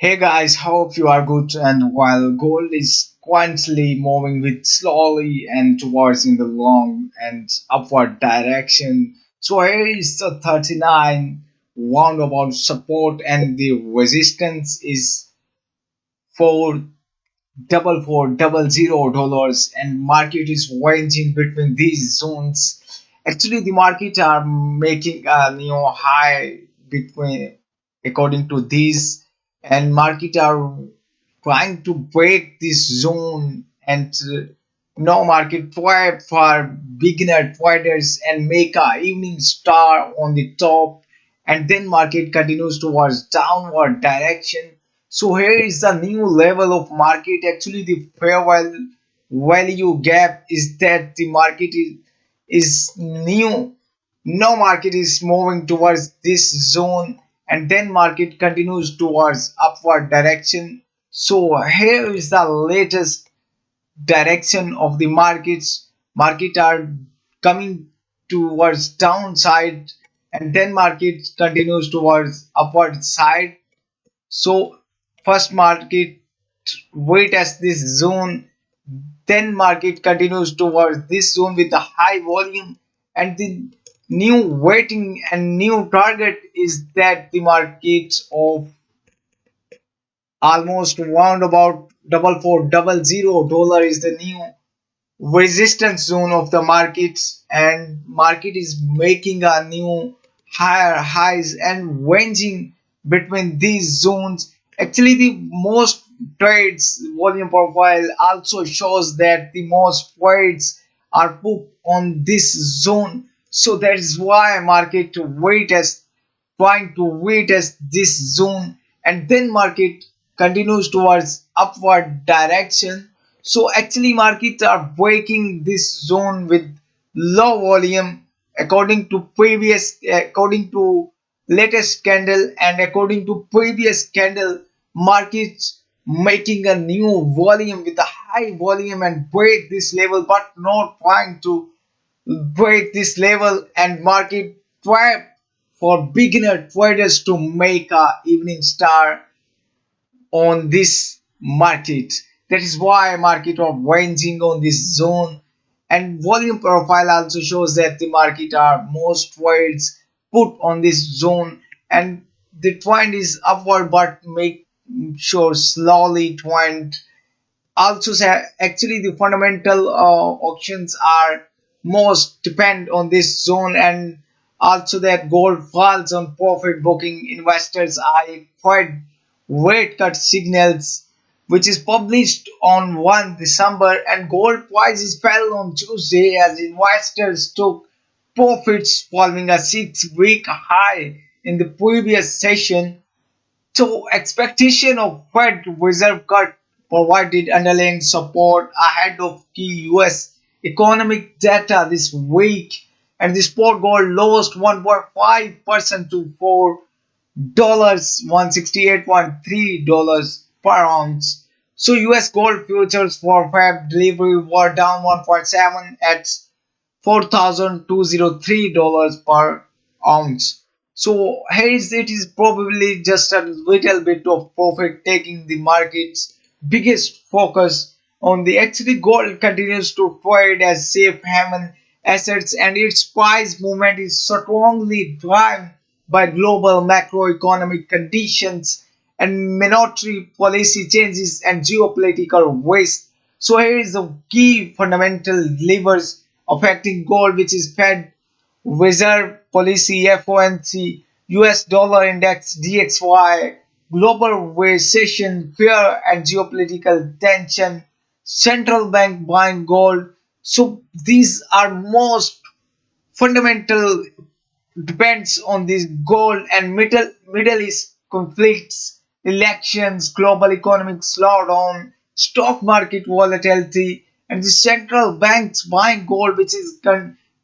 Hey guys, hope you are good. And while gold is constantly moving with slowly and towards in the long and upward direction, so here is the 39 roundabout support and the resistance is $4,440 and market is ranging between these zones. Actually, the market are making a new high between according to these, and market are trying to break this zone and no market try for beginner traders and make a evening star on the top, and then market continues towards downward direction. So here is the new level of market. Actually, the fair value gap is that the market is new. No market is moving towards this zone, and then market continues towards upward direction. So here is the latest direction of the markets. Market are coming towards downside, and then market continues towards upward side. So first market wait as this zone, then market continues towards this zone with a high volume, and the new waiting and new target is that the markets of almost round about $4,400 is the new resistance zone of the markets, and market is making a new higher highs and ranging between these zones. Actually, the most trades volume profile also shows that the most trades are put on this zone, so that is why market wait as trying to wait as this zone, and then market continues towards upward direction. So actually markets are breaking this zone with low volume according to latest candle, and according to previous candle markets making a new volume with a high volume and break this level, but not trying to break this level, and market try for beginner traders to make a evening star on this market. That is why market are ranging on this zone, and volume profile also shows that the market are most trades put on this zone, and the trend is upward but make sure slowly trend. Also say actually the fundamental auctions are most depend on this zone, and also that gold falls on profit booking investors are quite rate cut signals, which is published on 1 December, and gold prices fell on Tuesday as investors took profits following a 6-week high in the previous session. So expectation of Fed Reserve cut provided underlying support ahead of key US economic data this week, and the spot gold lost 1.5% to $4 $168.3 per ounce. So US gold futures for Feb delivery were down 1.7 at $4,203 per ounce. So hence it is probably just a little bit of profit taking the market's biggest focus on the actually gold continues to trade as safe haven assets, and its price movement is strongly driven by global macroeconomic conditions and monetary policy changes and geopolitical risk. So here is the key fundamental levers affecting gold, which is Fed Reserve Policy FOMC, US dollar index DXY, global recession fear and geopolitical tension, central bank buying gold. So these are most fundamental depends on this gold, and Middle East conflicts, elections, global economic slowdown, stock market volatility, and the central banks buying gold, which is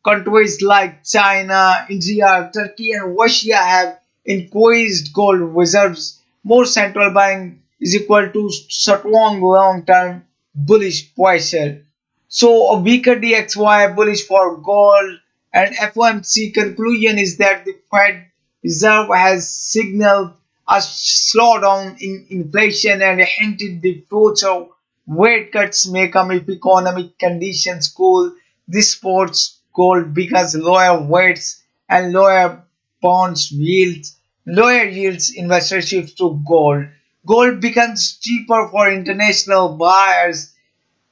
countries like China, India, Turkey, and Russia have increased gold reserves. More central bank is equal to strong long-term bullish pressure. So a weaker DXY bullish for gold, and FOMC conclusion is that the Fed Reserve has signaled a slowdown in inflation and hinted the future rate cuts may come if economic conditions cool. This supports gold because lower rates and lower bonds yields, lower yields investor shifts to gold. Gold becomes cheaper for international buyers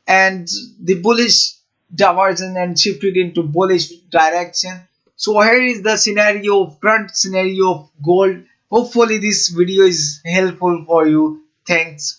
and the bullish diversion and shifted into bullish direction. So here is the scenario, front scenario of gold. Hopefully this video is helpful for you. Thanks.